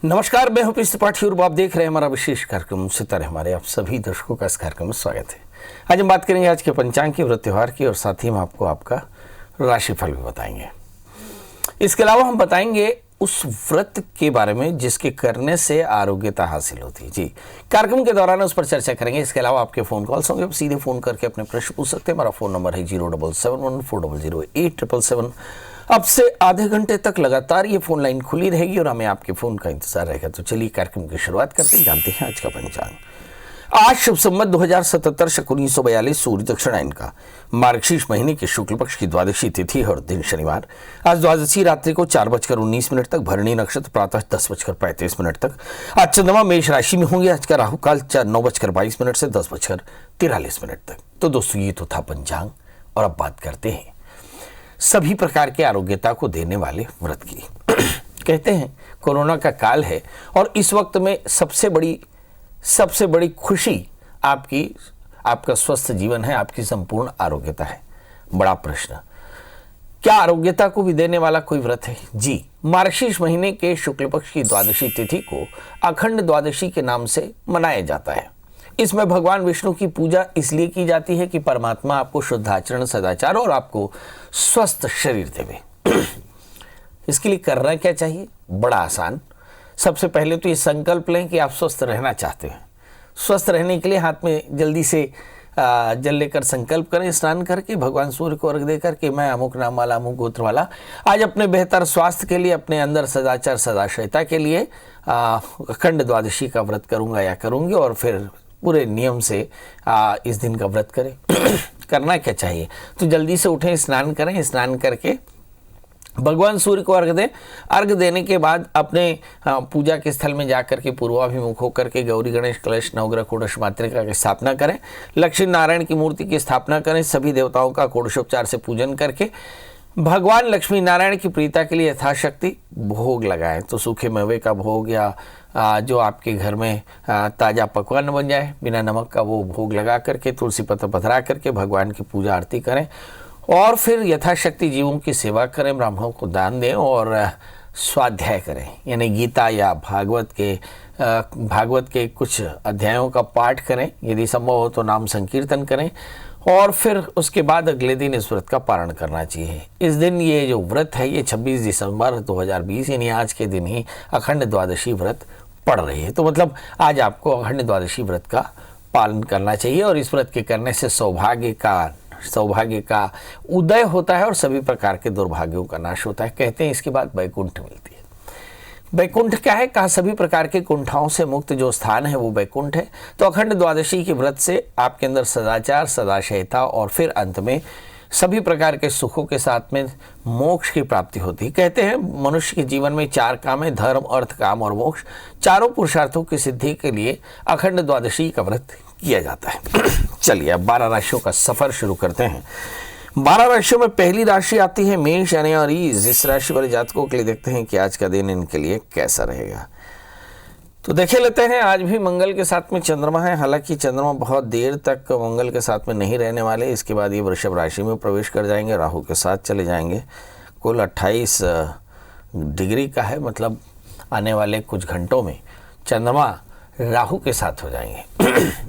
नमस्कार, मैं हूं पीयूष त्रिपाठी और आप देख रहे हैं हमारा विशेष कार्यक्रम सितारे हमारे। आप सभी दर्शकों का इस कार्यक्रम में स्वागत है। आज हम बात करेंगे आज के पंचांग की, व्रत त्योहार की और साथ ही हम आपको आपका राशिफल भी बताएंगे। इसके अलावा हम बताएंगे उस व्रत के बारे में जिसके करने से आरोग्यता हासिल होती है। जी, कार्यक्रम के दौरान उस पर चर्चा करेंगे। इसके अलावा आपके फ़ोन कॉल्स होंगे, आप सीधे फ़ोन करके अपने प्रश्न पूछ सकते हैं। हमारा फ़ोन नंबर है 07714008777। अब से आधे घंटे तक लगातार ये फोन लाइन खुली रहेगी और हमें आपके फोन का इंतजार रहेगा। तो चलिए कार्यक्रम की शुरुआत करते हैं, जानते हैं आज का पंचांग। आज शुभ संवत 2077 शक 1942 सूर्य दक्षिणायन का मार्गशीर्ष महीने के शुक्ल पक्ष की द्वादशी तिथि है और दिन शनिवार। आज द्वादशी रात्रि को 4:19 तक, भरणी नक्षत्र प्रातः 10:35 तक। आज चंद्रमा मेष राशि में होंगे। आज का राहु काल 9:22 से 10:43 तक। तो दोस्तों, ये तो था पंचांग और अब बात करते हैं सभी प्रकार के आरोग्यता को देने वाले व्रत की। कहते हैं कोरोना का काल है और इस वक्त में सबसे बड़ी खुशी आपका स्वस्थ जीवन है, आपकी संपूर्ण आरोग्यता है। बड़ा प्रश्न, क्या आरोग्यता को भी देने वाला कोई व्रत है? जी, मार्गशीर्ष महीने के शुक्ल पक्ष की द्वादशी तिथि को अखंड द्वादशी के नाम से मनाया जाता है। इसमें भगवान विष्णु की पूजा इसलिए की जाती है कि परमात्मा आपको शुद्ध आचरण, सदाचार और आपको स्वस्थ शरीर देवे। इसके लिए करना क्या चाहिए? बड़ा आसान। सबसे पहले तो ये संकल्प लें कि आप स्वस्थ रहना चाहते हैं। स्वस्थ रहने के लिए हाथ में जल्दी से जल लेकर संकल्प करें, स्नान करके भगवान सूर्य को अर्घ देकर के मैं अमुक नाम वाला, अमुक गोत्र वाला आज अपने बेहतर स्वास्थ्य के लिए, अपने अंदर सदाचार, सदाशयता के लिए अखंड द्वादशी का व्रत करूंगा या करूंगी और फिर पूरे नियम से इस दिन का व्रत करें। करना क्या चाहिए? तो जल्दी से उठें, स्नान करें, स्नान करके भगवान सूर्य को अर्घ दें। अर्घ देने के बाद अपने पूजा के स्थल में जाकर के पूर्वाभिमुख होकर के गौरी गणेश कलश नवग्रह कोडश मातृका की स्थापना करें। लक्ष्मी नारायण की मूर्ति की स्थापना करें। सभी देवताओं का कोडशोपचार से पूजन करके भगवान लक्ष्मी नारायण की प्रीता के लिए यथाशक्ति भोग लगाएं। तो सूखे मेवे का भोग या जो आपके घर में ताज़ा पकवान बन जाए बिना नमक का, वो भोग लगा करके तुलसी पत्र पधरा करके भगवान की पूजा आरती करें और फिर यथाशक्ति जीवों की सेवा करें, ब्राह्मणों को दान दें और स्वाध्याय करें, यानी गीता या भागवत के कुछ अध्यायों का पाठ करें। यदि संभव हो तो नाम संकीर्तन करें और फिर उसके बाद अगले दिन इस व्रत का पारण करना चाहिए। इस दिन ये जो व्रत है ये 26 दिसंबर 2020 यानी आज के दिन ही अखंड द्वादशी व्रत पड़ रही है। तो मतलब आज आपको अखंड द्वादशी व्रत का पालन करना चाहिए और इस व्रत के करने से सौभाग्य का उदय होता है और सभी प्रकार के दुर्भाग्यों का नाश होता है। कहते हैं इसके बाद वैकुंठ मिलती है। वैकुंठ क्या है? कहा सभी प्रकार के कुंठाओं से मुक्त जो स्थान है वो वैकुंठ है। तो अखंड द्वादशी के व्रत से आपके अंदर सदाचार, सदाशयता और फिर अंत में सभी प्रकार के सुखों के साथ में मोक्ष की प्राप्ति होती है। कहते हैं मनुष्य के जीवन में 4 काम है, धर्म, अर्थ, काम और मोक्ष। चारों पुरुषार्थों की सिद्धि के लिए अखंड द्वादशी का व्रत किया जाता है। चलिए अब 12 राशियों का सफर शुरू करते हैं। 12 राशियों में पहली राशि आती है मेष यानी अरीज। इस राशि वाले जातकों के लिए देखते हैं कि आज का दिन इनके लिए कैसा रहेगा। तो देखे लेते हैं, आज भी मंगल के साथ में चंद्रमा है। हालांकि चंद्रमा बहुत देर तक मंगल के साथ में नहीं रहने वाले, इसके बाद ये वृषभ राशि में प्रवेश कर जाएंगे, राहु के साथ चले जाएंगे। कुल 28 डिग्री का है, मतलब आने वाले कुछ घंटों में चंद्रमा राहु के साथ हो जाएंगे।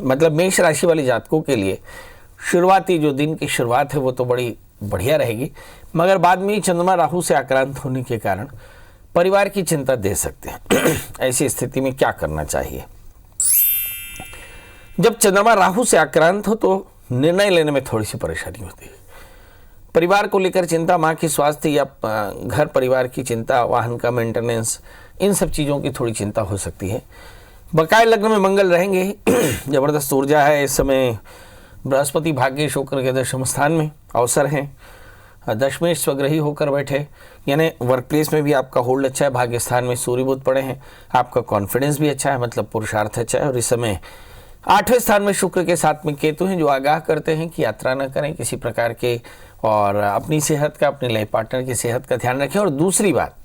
मतलब मेष राशि वाले जातकों के लिए शुरुआती जो दिन की शुरुआत है वो तो बड़ी बढ़िया रहेगी, मगर बाद में ही चंद्रमा राहु से आक्रांत होने के कारण परिवार की चिंता दे सकते हैं। ऐसी स्थिति में क्या करना चाहिए? जब चंद्रमा राहु से आक्रांत हो तो निर्णय लेने में थोड़ी सी परेशानी होती है। परिवार को लेकर चिंता, माँ की स्वास्थ्य या घर परिवार की चिंता, वाहन का मेंटेनेंस, इन सब चीज़ों की थोड़ी चिंता हो सकती है। बकाये लग्न में मंगल रहेंगे, जबरदस्त ऊर्जा है इस समय। बृहस्पति भाग्य शुक्र के दशम स्थान में अवसर हैं। दशमेश स्वग्रही होकर बैठे, यानी वर्क प्लेस में भी आपका होल्ड अच्छा है। भाग्य स्थान में सूर्य बुध पड़े हैं, आपका कॉन्फिडेंस भी अच्छा है, मतलब पुरुषार्थ अच्छा है। और इस समय 8वें स्थान में शुक्र के साथ में केतु हैं, जो आगाह करते हैं कि यात्रा न करें किसी प्रकार के, और अपनी सेहत का, अपने लाइफ पार्टनर की सेहत का ध्यान रखें। और दूसरी बात,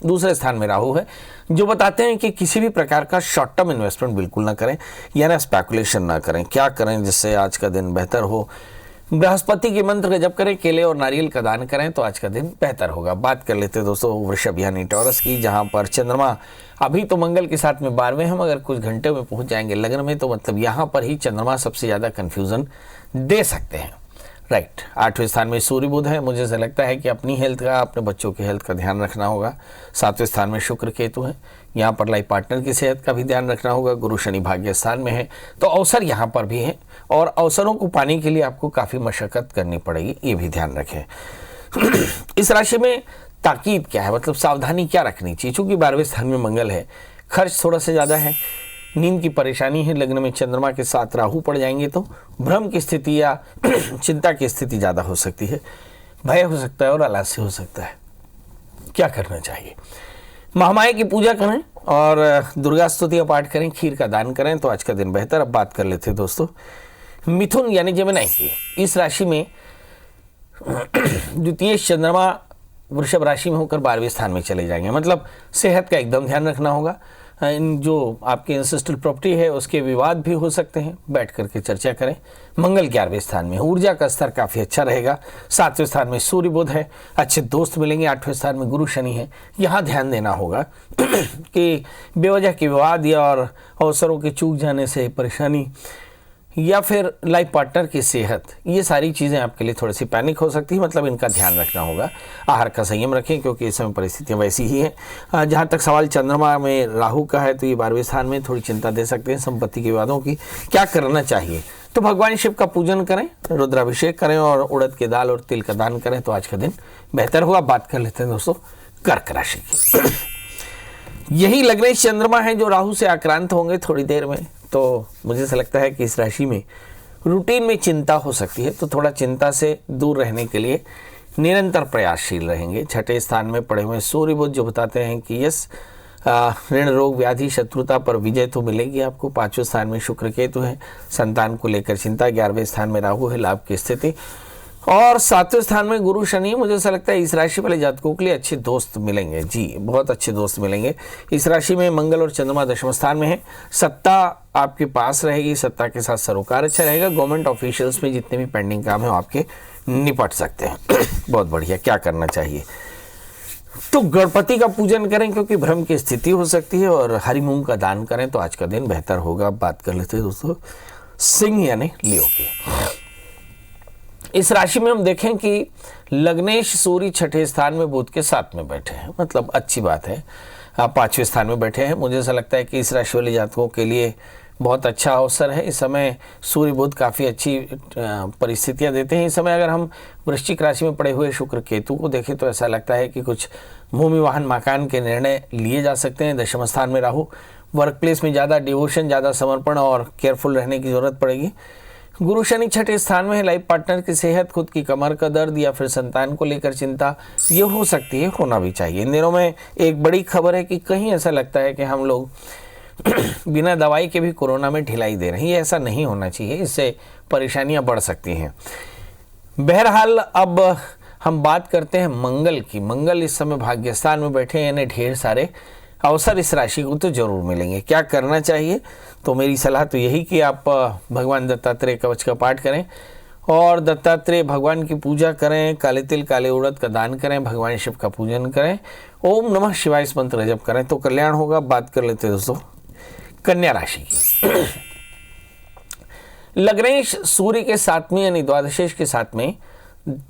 दूसरे स्थान में राहु है, जो बताते हैं कि किसी भी प्रकार का शॉर्ट टर्म इन्वेस्टमेंट बिल्कुल ना करें, यानी स्पेकुलेशन ना करें। क्या करें जिससे आज का दिन बेहतर हो? बृहस्पति के मंत्र का जप करें, केले और नारियल का दान करें तो आज का दिन बेहतर होगा। बात कर लेते हैं दोस्तों वृषभ यानी टॉरस की, जहां पर चंद्रमा अभी तो मंगल के साथ में 12वें हम अगर कुछ घंटे में पहुंच जाएंगे लग्न में, तो मतलब यहां पर ही चंद्रमा सबसे ज़्यादा कन्फ्यूज़न दे सकते हैं। राइट, 8वें स्थान में सूर्य बुध है। मुझे ऐसा लगता है कि अपनी हेल्थ का, अपने बच्चों की हेल्थ का ध्यान रखना होगा। 7वें स्थान में शुक्र केतु है, यहाँ पर लाइफ पार्टनर की सेहत का भी ध्यान रखना होगा। गुरु शनि भाग्य स्थान में है, तो अवसर यहाँ पर भी है और अवसरों को पाने के लिए आपको काफ़ी मशक्कत करनी पड़ेगी, ये भी ध्यान रखें। इस राशि में ताकीद क्या है, मतलब सावधानी क्या रखनी चाहिए? चूँकि 12वें स्थान में मंगल है, खर्च थोड़ा सा ज़्यादा है, नींद की परेशानी है, लग्न में चंद्रमा के साथ राहु पड़ जाएंगे तो भ्रम की स्थिति या चिंता की स्थिति ज़्यादा हो सकती है, भय हो सकता है और आलस्य हो सकता है। क्या करना चाहिए? महामाया की पूजा करें और दुर्गा स्तुति का पाठ करें, खीर का दान करें तो आज का दिन बेहतर। अब बात कर लेते हैं दोस्तों मिथुन यानी जेमिनी की। इस राशि में द्वितीय चंद्रमा वृषभ राशि में होकर 12वें स्थान में चले जाएंगे, मतलब सेहत का एकदम ध्यान रखना होगा। इन जो आपकी एंसेस्ट्रल प्रॉपर्टी है उसके विवाद भी हो सकते हैं, बैठ करके चर्चा करें। मंगल 11वें स्थान में, ऊर्जा का स्तर काफ़ी अच्छा रहेगा। 7वें स्थान में सूर्य बुध है, अच्छे दोस्त मिलेंगे। 8वें स्थान में गुरु शनि है, यहाँ ध्यान देना होगा कि बेवजह के विवाद या और अवसरों के चूक जाने से परेशानी या फिर लाइफ पार्टनर की सेहत, ये सारी चीज़ें आपके लिए थोड़ी सी पैनिक हो सकती है, मतलब इनका ध्यान रखना होगा। आहार का संयम रखें क्योंकि इस समय परिस्थितियाँ वैसी ही हैं। जहाँ तक सवाल चंद्रमा में राहु का है तो ये 12वें स्थान में थोड़ी चिंता दे सकते हैं संपत्ति के विवादों की। क्या करना चाहिए? तो भगवान शिव का पूजन करें, रुद्राभिषेक करें और उड़द के दाल और तिल का दान करें तो आज का दिन बेहतर होगा। बात कर लेते हैं दोस्तों कर्क राशि की। यही लग्नेश चंद्रमा है जो राहु से आक्रांत होंगे थोड़ी देर में, तो मुझे ऐसा लगता है कि इस राशि में रूटीन में चिंता हो सकती है, तो थोड़ा चिंता से दूर रहने के लिए निरंतर प्रयासशील रहेंगे। 6ठे स्थान में पड़े हुए सूर्य बुध जो बताते हैं कि यस ऋण रोग व्याधि शत्रुता पर विजय तो मिलेगी आपको। 5वें स्थान में शुक्र केतु है, संतान को लेकर चिंता। 11वें स्थान में राहु है, लाभ की स्थिति। और 7वें स्थान में गुरु शनि। मुझे ऐसा लगता है इस राशि वाले जातकों के लिए अच्छे दोस्त मिलेंगे, जी बहुत अच्छे दोस्त मिलेंगे। इस राशि में मंगल और चंद्रमा 10वें स्थान में है, सत्ता आपके पास रहेगी, सत्ता के साथ सरोकार अच्छा रहेगा। गवर्नमेंट ऑफिशियल्स में जितने भी पेंडिंग काम है आपके निपट सकते हैं। बहुत बढ़िया। क्या करना चाहिए? तो गणपति का पूजन करें क्योंकि भ्रम की स्थिति हो सकती है, और हरी मूंग का दान करें तो आज का दिन बेहतर होगा। बात कर लेते हैं दोस्तों सिंह यानी लियो की। इस राशि में हम देखें कि लग्नेश सूर्य 6ठे स्थान में बुध के साथ में बैठे हैं, मतलब अच्छी बात है। आप 5वें स्थान में बैठे हैं। मुझे ऐसा लगता है कि इस राशि वाले जातकों के लिए बहुत अच्छा अवसर है। इस समय सूर्य बुध काफ़ी अच्छी परिस्थितियां देते हैं। इस समय अगर हम वृश्चिक राशि में पड़े हुए शुक्र केतु को देखें तो ऐसा लगता है कि कुछ भूमि वाहन मकान के निर्णय लिए जा सकते हैं। 10वें स्थान में राहु, वर्क प्लेस में ज़्यादा डिवोशन, ज़्यादा समर्पण और केयरफुल रहने की ज़रूरत पड़ेगी। गुरु शनि 6ठे स्थान में है, लाइफ पार्टनर की सेहत, खुद की कमर का दर्द या फिर संतान को लेकर चिंता ये हो सकती है, होना भी चाहिए। इन दिनों में एक बड़ी खबर है कि कहीं ऐसा लगता है कि हम लोग बिना दवाई के भी कोरोना में ढिलाई दे रहे हैं। ये ऐसा नहीं होना चाहिए, इससे परेशानियां बढ़ सकती हैं। बहरहाल अब हम बात करते हैं मंगल की। मंगल इस समय भाग्यस्थान में बैठे हैं, यानी ढेर सारे अवसर इस राशि को तो जरूर मिलेंगे। क्या करना चाहिए? तो मेरी सलाह तो यही कि आप भगवान दत्तात्रेय कवच का पाठ करें और दत्तात्रेय भगवान की पूजा करें, काले तिल काले उड़द का दान करें, भगवान शिव का पूजन करें, ओम नमः शिवाय इस मंत्र जप करें तो कल्याण होगा। बात कर लेते हैं दोस्तों कन्या राशि की। लग्नेश सूर्य के 7वें यानी द्वादशेश के साथ में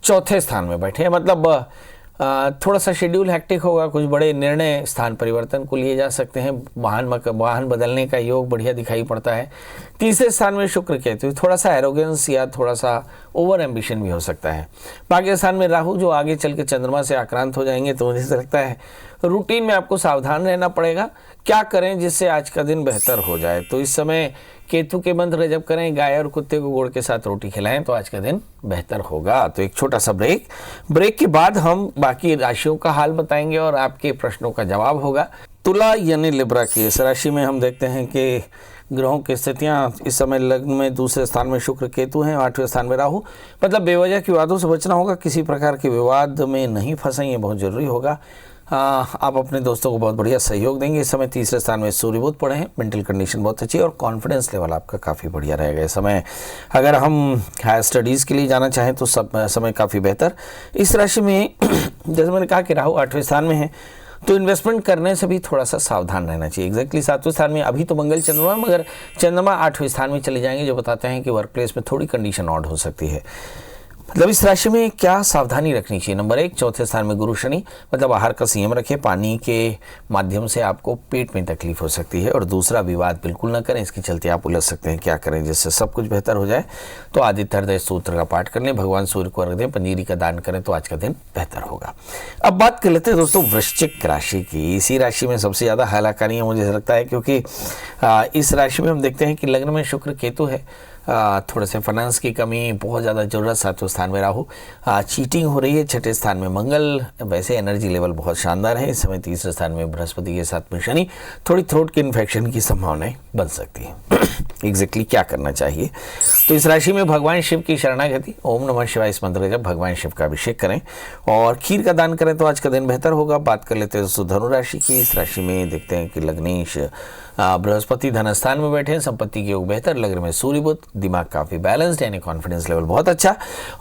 4थे स्थान में बैठे हैं, मतलब थोड़ा सा शेड्यूल हेक्टिक होगा। कुछ बड़े निर्णय स्थान परिवर्तन को लिए जा सकते हैं। वाहन बदलने का योग बढ़िया दिखाई पड़ता है। 3रे स्थान में शुक्र केतु, थोड़ा सा एरोगेंस या थोड़ा सा ओवर एम्बिशन भी हो सकता है। भाग्य स्थान में राहु जो आगे चल के चंद्रमा से आक्रांत हो जाएंगे, तो मुझे ऐसा लगता है रूटीन में आपको सावधान रहना पड़ेगा। क्या करें जिससे आज का दिन बेहतर हो जाए? तो इस समय केतु के मंत्र जप करें, गाय और कुत्ते को गुड़ के साथ रोटी खिलाएं तो आज का दिन बेहतर होगा। तो एक छोटा सा ब्रेक के बाद हम बाकी राशियों का हाल बताएंगे और आपके प्रश्नों का जवाब होगा। तुला यानी लिब्रा की इस राशि में हम देखते हैं कि ग्रहों की स्थितियां इस समय लग्न में 2रे स्थान में शुक्र केतु हैं, 8वें स्थान में राहु, मतलब बेवजह के विवादों से बचना होगा। किसी प्रकार के विवाद में नहीं फंसे, ये बहुत जरूरी होगा। आप अपने दोस्तों को बहुत बढ़िया सहयोग देंगे। इस समय तीसरे स्थान में सूर्य बुध पड़े हैं, मेंटल कंडीशन बहुत अच्छी है और कॉन्फिडेंस लेवल आपका काफ़ी बढ़िया रहेगा इस समय। अगर हम हायर स्टडीज़ के लिए जाना चाहें तो सब समय काफ़ी बेहतर। इस राशि में जैसे मैंने कहा कि राहु 8वें स्थान में है, तो इन्वेस्टमेंट करने से भी थोड़ा सा सावधान रहना चाहिए। एग्जैक्टली 7वें स्थान में अभी तो मंगल चंद्रमा, मगर चंद्रमा 8वें स्थान में चले जाएंगे, जो बताते हैं कि वर्क प्लेस में थोड़ी कंडीशन ऑड हो सकती है। मतलब इस राशि में क्या सावधानी रखनी चाहिए? नंबर 1, चौथे स्थान में गुरु शनि, मतलब आहार का संयम रखें। पानी के माध्यम से आपको पेट में तकलीफ हो सकती है। और दूसरा, विवाद बिल्कुल ना करें, इसके चलते आप उलझ सकते हैं। क्या करें जिससे सब कुछ बेहतर हो जाए? तो आदित्य हृदय सूत्र का पाठ कर लें, भगवान सूर्य को अर्घ्य दें, पंजीरी का दान करें, तो आज का दिन बेहतर होगा। अब बात कर लेते हैं दोस्तों वृश्चिक राशि की। इसी राशि में सबसे ज़्यादा हालाकानी है मुझे लगता है, क्योंकि इस राशि में हम देखते हैं कि लग्न में शुक्र केतु है। थोड़े से फाइनेंस की कमी, बहुत ज़्यादा ज़रूरत। 7वें स्थान में राहु, चीटिंग हो रही है। 6ठे स्थान में मंगल, वैसे एनर्जी लेवल बहुत शानदार है। इस समय तीसरे स्थान में बृहस्पति के साथ में शनि, थोड़ी थ्रोट के इन्फेक्शन की संभावनाएं बन सकती है। एग्जैक्टली क्या करना चाहिए? तो इस राशि में भगवान शिव की शरणागति, ओम नमः शिवाय इस मंत्र जब भगवान शिव का अभिषेक करें और खीर का दान करें, तो आज का दिन बेहतर होगा। बात कर लेते हैं दोस्तों धनु राशि की। इस राशि में देखते हैं कि लग्नेश बृहस्पति धन स्थान में बैठे हैं, संपत्ति के योग बेहतर। लग्न में सूर्य बुध, दिमाग काफी बैलेंस्ड, यानी कॉन्फिडेंस लेवल बहुत अच्छा।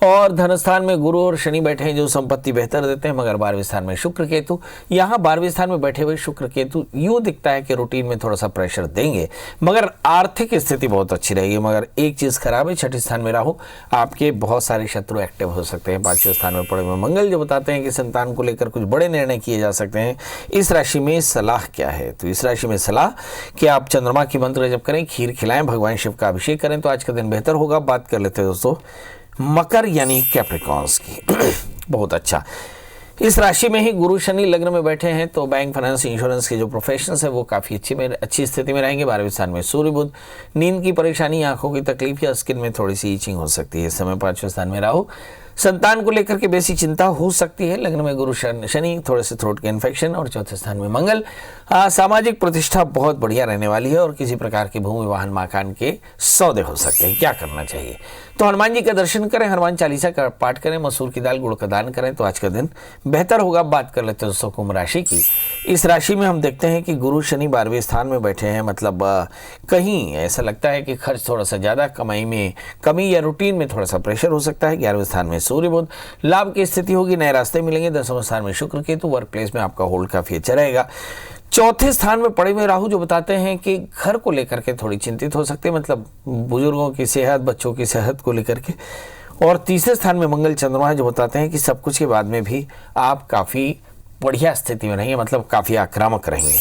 और धन स्थान में गुरु और शनि बैठे हैं, जो संपत्ति बेहतर देते हैं। मगर 12वें स्थान में शुक्र केतु, यहाँ 12वें स्थान में बैठे हुए शुक्र केतु यूं दिखता है कि रूटीन में थोड़ा सा प्रेशर देंगे, मगर आर्थिक स्थिति बहुत अच्छी रहेगी। मगर एक चीज खराब है, 6ठे स्थान में राहु, आपके बहुत सारे शत्रु एक्टिव हो सकते हैं। 5वें स्थान में पड़े हुए मंगल, जो बताते हैं कि संतान को लेकर कुछ बड़े निर्णय किए जा सकते हैं। इस राशि में सलाह क्या है? तो इस राशि में सलाह कि आप चंद्रमा की मंत्र जप करें, खीर खिलाएं, भगवान शिव का अभिषेक करें, तो आज का दिन बेहतर होगा। बात कर लेते हैं दोस्तों मकर यानी कैप्रिकॉर्न्स की। बहुत अच्छा, इस राशि में ही गुरु शनि लग्न में बैठे हैं, तो बैंक, फाइनेंस, इंश्योरेंस के जो प्रोफेशनल्स है वो काफ़ी अच्छी स्थिति में रहेंगे। 12वें स्थान में सूर्य बुध, नींद की परेशानी, आंखों की तकलीफ या स्किन में थोड़ी सी ईचिंग हो सकती है। इस समय 5वें स्थान में राहु, संतान को लेकर के बेसी चिंता हो सकती है। लग्न में गुरु शनि, थोड़े से थ्रोट के इन्फेक्शन। और 4थे स्थान में मंगल, सामाजिक प्रतिष्ठा बहुत बढ़िया रहने वाली है और किसी प्रकार की भूमि, वाहन, मकान के सौदे हो सकते हैं। क्या करना चाहिए? तो हनुमान जी का दर्शन करें, हनुमान चालीसा का पाठ करें, मसूर की दाल, गुड़ का दान करें, तो आज का दिन बेहतर होगा। बात कर लेते हैं दोस्तों कुंभ राशि की। इस राशि में हम देखते हैं कि गुरु शनि 12वें स्थान में बैठे हैं, मतलब कहीं ऐसा लगता है कि खर्च थोड़ा सा ज़्यादा, कमाई में कमी या रूटीन में थोड़ा सा प्रेशर हो सकता है। 11वें स्थान में सूर्य बुध, लाभ की स्थिति होगी, नए रास्ते मिलेंगे। 10वें स्थान में शुक्र केतु, वर्क प्लेस में आपका होल्ड काफी अच्छा रहेगा। 4थे स्थान में पड़े हुए राहु, जो बताते हैं कि घर को लेकर के थोड़ी चिंतित हो सकते हैं, मतलब बुजुर्गों की सेहत, बच्चों की सेहत को लेकर के। और तीसरे स्थान में मंगल चंद्रमा है, जो बताते हैं कि सब कुछ के बाद में भी आप काफी बढ़िया स्थिति में रहेंगे, मतलब काफी आक्रामक रहेंगे।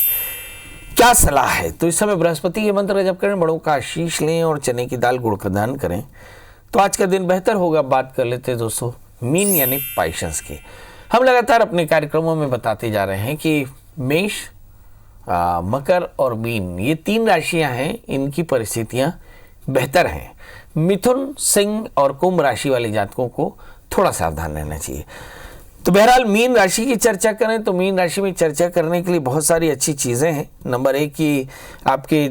क्या सलाह है? तो इस समय बृहस्पति के मंत्र जप करें, बड़ों का आशीष लें और चने की दाल, गुड़ का दान करें, तो आज का दिन बेहतर होगा। बात कर लेते हैं दोस्तों मीन यानी पाइशंस की। हम लगातार अपने कार्यक्रमों में बताते जा रहे हैं कि मेष, मकर और मीन, ये 3 राशियां हैं, इनकी परिस्थितियां बेहतर हैं। मिथुन, सिंह और कुंभ राशि वाले जातकों को थोड़ा सावधान रहना चाहिए। तो बहरहाल मीन राशि की चर्चा करें तो मीन राशि में चर्चा करने के लिए बहुत सारी अच्छी चीज़ें हैं। नंबर 1 की आपके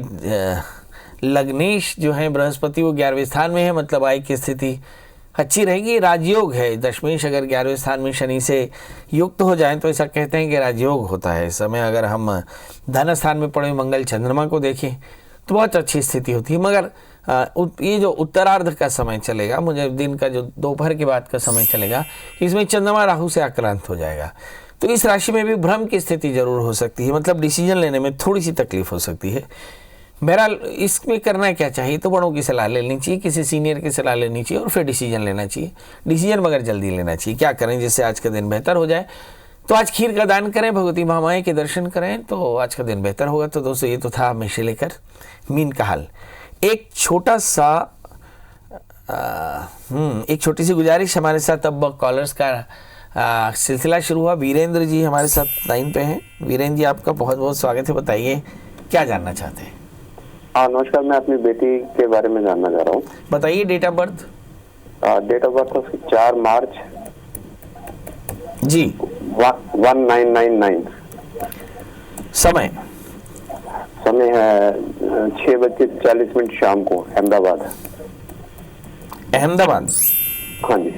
लग्नेश जो है बृहस्पति, वो 11वें स्थान में है, मतलब आय की स्थिति अच्छी रहेगी। राजयोग है, दशमेश अगर 11वें स्थान में शनि से युक्त हो जाए तो ऐसा कहते हैं कि राजयोग होता है। इस समय अगर हम धन स्थान में पड़े मंगल चंद्रमा को देखें तो बहुत अच्छी स्थिति होती है। मगर ये जो उत्तरार्ध का समय चलेगा, मुझे दिन का जो दोपहर के बाद का समय चलेगा, इसमें चंद्रमा राहु से आक्रांत हो जाएगा, तो इस राशि में भी भ्रम की स्थिति जरूर हो सकती है, मतलब डिसीजन लेने में थोड़ी सी तकलीफ हो सकती है। बहरहाल इसमें करना क्या चाहिए? तो बड़ों की सलाह लेनी चाहिए, किसी सीनियर की सलाह लेनी चाहिए और फिर डिसीजन लेना चाहिए। डिसीजन मगर जल्दी लेना चाहिए। क्या करें जिससे आज का दिन बेहतर हो जाए? तो आज खीर का दान करें, भगवती महामाया के दर्शन करें, तो आज का दिन बेहतर होगा। तो दोस्तों ये तो था मेष से लेकर मीन का हाल। एक छोटा सा एक छोटी सी गुजारिश, हमारे साथ अब कॉलर्स का सिलसिला शुरू हुआ। वीरेंद्र जी हमारे साथ लाइन पे हैं। वीरेंद्र जी आपका बहुत बहुत स्वागत है, बताइए क्या जानना चाहते हैं? हाँ नमस्कार, मैं अपनी बेटी के बारे में जानना चाह रहा हूँ। बताइए date of birth. Date of birth उसकी 4 मार्च जी 1999। समय है 6:40 शाम को, अहमदाबाद। अहमदाबाद। हाँ जी।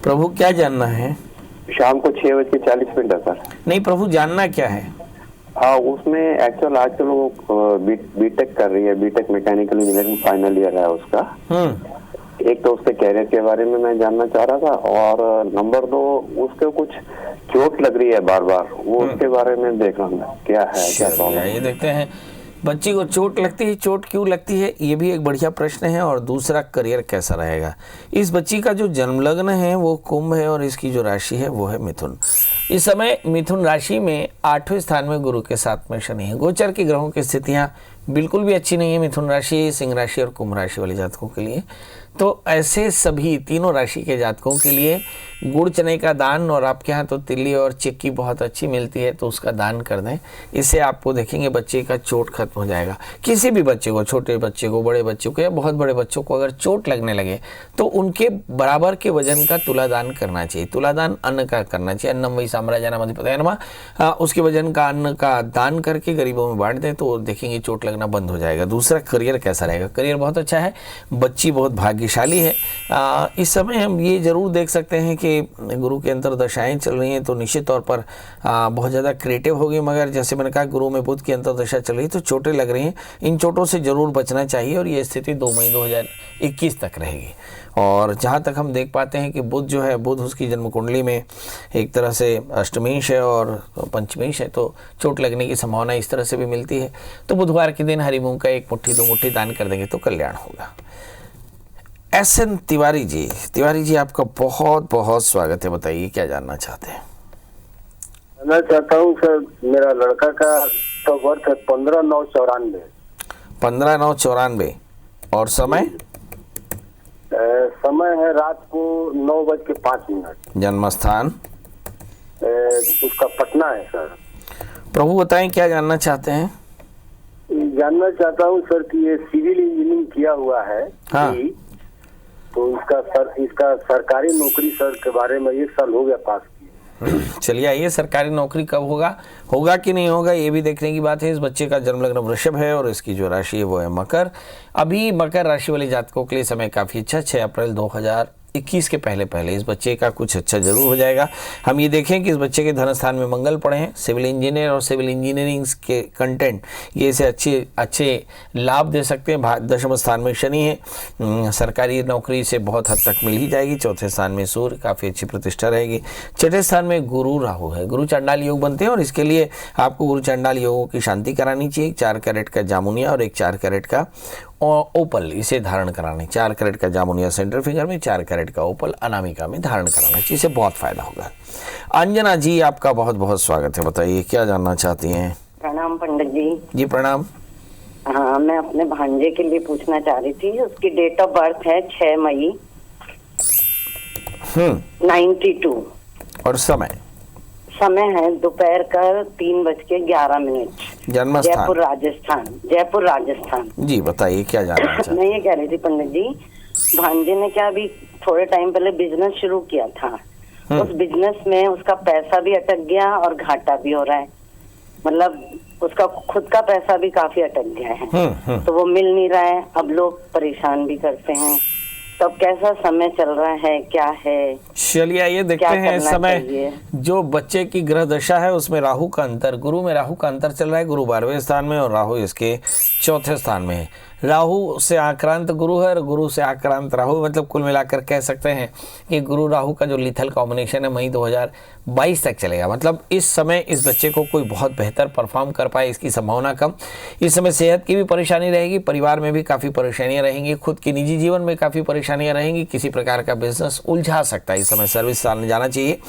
प्रभु क्या जानना है? शाम को 6:40 है सर। नहीं प्रभु, जानना क्या है? हाँ, उसमें एक्चुअल आजकल वो बीटेक कर रही है, BTech mechanical engineering final year है उसका। एक तो उसके कैरियर के बारे में मैं जानना चाह रहा था, और नंबर 2 उसके कुछ चोट लग रही है बार बार, वो उसके बारे में देखना क्या है, क्या प्रॉब्लम है। ये देखते हैं, बच्ची को चोट लगती है, चोट क्यों लगती है, ये भी एक बढ़िया प्रश्न है। और दूसरा, करियर कैसा रहेगा। इस बच्ची का जो जन्म लग्न है वो कुंभ है, और इसकी जो राशि है वो है मिथुन। इस समय मिथुन राशि में 8वें स्थान में गुरु के साथ में शनि है। गोचर की ग्रहों की स्थितियां बिल्कुल भी अच्छी नहीं है मिथुन राशि, सिंह राशि और कुंभ राशि वाले जातकों के लिए। तो ऐसे सभी तीनों राशि के जातकों के लिए गुड़ चने का दान, और आपके यहाँ तो तिल्ली और चिक्की बहुत अच्छी मिलती है तो उसका दान कर दें। इससे आपको देखेंगे बच्चे का चोट खत्म हो जाएगा। किसी भी बच्चे को, छोटे बच्चे को, बड़े बच्चे को या बहुत बड़े बच्चों को अगर चोट लगने लगे तो उनके बराबर के वजन का तुलादान करना चाहिए। तुलादान अन्न का करना चाहिए। अन्नम वही साम्राज्यानाम अधिपतये नमः। उसके वजन का अन्न का दान करके गरीबों में बांट दें तो देखेंगे चोट लगना बंद हो जाएगा। दूसरा, करियर कैसा रहेगा। करियर बहुत अच्छा है, बच्ची बहुत भाग्यशाली है। इस समय हम ये जरूर देख सकते हैं कि गुरु के अंतरदशाएं चल रही हैं तो निश्चित तौर पर बहुत ज़्यादा क्रिएटिव होगी। मगर जैसे मैंने कहा, गुरु में बुध की अंतरदशा चल रही है तो चोटें लग रही हैं। इन चोटों से जरूर बचना चाहिए, और ये स्थिति 2 मई 2021 तक रहेगी। और जहाँ तक हम देख पाते हैं कि बुध जो है, बुध उसकी जन्म कुंडली में एक तरह से अष्टमेश है और पंचमेश है, तो चोट लगने की संभावना इस तरह से भी मिलती है। तो बुधवार के दिन हरी मूंग का 1 मुट्ठी 2 मुट्ठी दान कर देंगे तो कल्याण होगा। SN तिवारी जी, आपका बहुत बहुत स्वागत है। बताइए क्या जानना चाहते हैं। मैं चाहता हूँ सर, मेरा लड़का का तो बर्थ है 15/9/94। 15/9/94। और समय? समय है रात को 9:05। जन्म स्थान? उसका पटना है सर। प्रभु बताएं क्या जानना चाहते हैं। जानना चाहता हूँ सर कि ये सिविल इंजीनियरिंग किया हुआ है। हाँ। तो इसका सरकारी नौकरी सर के बारे में 1 साल हो गया पास किए। चलिए आइए, सरकारी नौकरी कब होगा कि नहीं होगा ये भी देखने की बात है। इस बच्चे का जन्म लग्न वृषभ है और इसकी जो राशि है वो है मकर। अभी मकर राशि वाले जातकों के लिए समय काफ़ी अच्छा। 6 अप्रैल 2021 के पहले इस बच्चे का कुछ अच्छा जरूर हो जाएगा। हम ये देखें कि इस बच्चे के धन स्थान में मंगल पड़े हैं। सिविल इंजीनियर और सिविल इंजीनियरिंग के कंटेंट ये इसे अच्छे लाभ दे सकते हैं। 10वें स्थान में शनि है। सरकारी नौकरी से बहुत हद तक मिल ही जाएगी। 4थे स्थान में सूर्य, काफ़ी अच्छी प्रतिष्ठा रहेगी। 6ठे स्थान में गुरु राहु है। गुरु चंडाल योग बनते हैं और इसके लिए आपको गुरु चंडाल योगों की शांति करानी चाहिए। 4 कैरेट का जामुनिया और 1 4 कैरेट का ओपल इसे धारण कराने। 4 कैरेट का जामुनिया सेंटर फिंगर में, 4 कैरेट का ओपल अनामिका में धारण कराना चाहिए। इससे बहुत फायदा होगा। अंजना जी, आपका बहुत बहुत स्वागत है। बताइए क्या जानना चाहती हैं। प्रणाम पंडित जी। जी प्रणाम। हाँ, मैं अपने भांजे के लिए पूछना चाह रही थी। उसकी डेट ऑफ बर्थ है 6 मई 92। और समय है दोपहर का 3:11। जन्म स्थान? जयपुर राजस्थान। जी बताइए क्या जानना चाहते हैं। मैं ये कह रही थी पंडित जी, भांजे ने क्या अभी थोड़े टाइम पहले बिजनेस शुरू किया था। उस बिजनेस में उसका पैसा भी अटक गया और घाटा भी हो रहा है। मतलब उसका खुद का पैसा भी काफी अटक गया है। तो वो मिल नहीं रहा है। अब लोग परेशान भी करते हैं। तो अब कैसा समय चल रहा है, क्या है? चलिए आइए देखते हैं। इस समय जो बच्चे की ग्रह दशा है उसमें राहु का अंतर, गुरु में राहु का अंतर चल रहा है। गुरु 12वें स्थान में और राहु इसके 4थे स्थान में है। राहु से आक्रांत गुरु है और गुरु से आक्रांत राहु, मतलब कुल मिलाकर कह सकते हैं कि गुरु राहु का जो लिथल कॉम्बिनेशन है मई 2022 तक चलेगा। मतलब इस समय इस बच्चे को कोई बहुत बेहतर परफॉर्म कर पाए इसकी संभावना कम। इस समय सेहत की भी परेशानी रहेगी, परिवार में भी काफ़ी परेशानियां रहेंगी, खुद के निजी जीवन में काफ़ी परेशानियां रहेंगी। किसी प्रकार का बिजनेस उलझा सकता है। इस समय सर्विस साल में जाना चाहिए।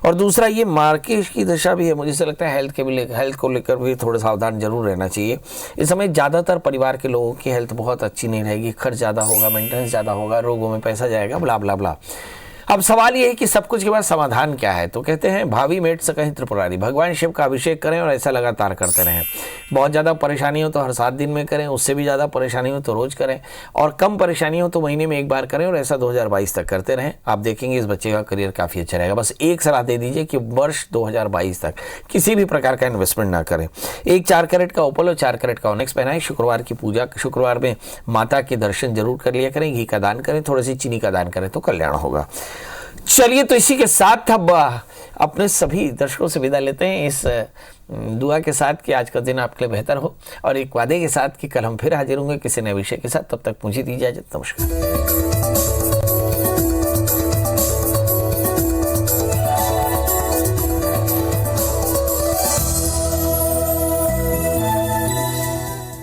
और दूसरा, ये मार्केश की दशा भी है। मुझे से लगता है हेल्थ को लेकर भी थोड़ा सावधान जरूर रहना चाहिए। इस समय ज़्यादातर परिवार के लोगों की हेल्थ बहुत अच्छी नहीं रहेगी। खर्च ज़्यादा होगा, मेंटेनेंस ज़्यादा होगा, रोगों में पैसा जाएगा, ब्ला ब्ला ब्ला। अब सवाल ये है कि सब कुछ के बाद समाधान क्या है। तो कहते हैं भावी मेट से कहीं त्रिपुरारी। भगवान शिव का अभिषेक करें और ऐसा लगातार करते रहें। बहुत ज़्यादा परेशानी हो तो हर 7 दिन में करें, उससे भी ज़्यादा परेशानी हो तो रोज़ करें, और कम परेशानी हो तो महीने में 1 बार करें, और ऐसा 2022 तक करते रहें। आप देखेंगे इस बच्चे का करियर काफ़ी अच्छा रहेगा। बस एक सलाह दे दीजिए कि वर्ष 2022 तक किसी भी प्रकार का इन्वेस्टमेंट ना करें। 1 4 कैरेट का ओपल और 4 कैरेट का ऑनिक्स पहनाएं। शुक्रवार की पूजा, शुक्रवार में माता के दर्शन जरूर कर लिया करें। घी का दान करें, थोड़ी सी चीनी का दान करें तो कल्याण होगा। चलिए, तो इसी के साथ अब अपने सभी दर्शकों से विदा लेते हैं, इस दुआ के साथ कि आज का दिन आपके लिए बेहतर हो, और एक वादे के साथ कि कल हम फिर हाजिर होंगे किसी नए विषय के साथ। तब तक मुझे दीजिए इजाजत। नमस्कार।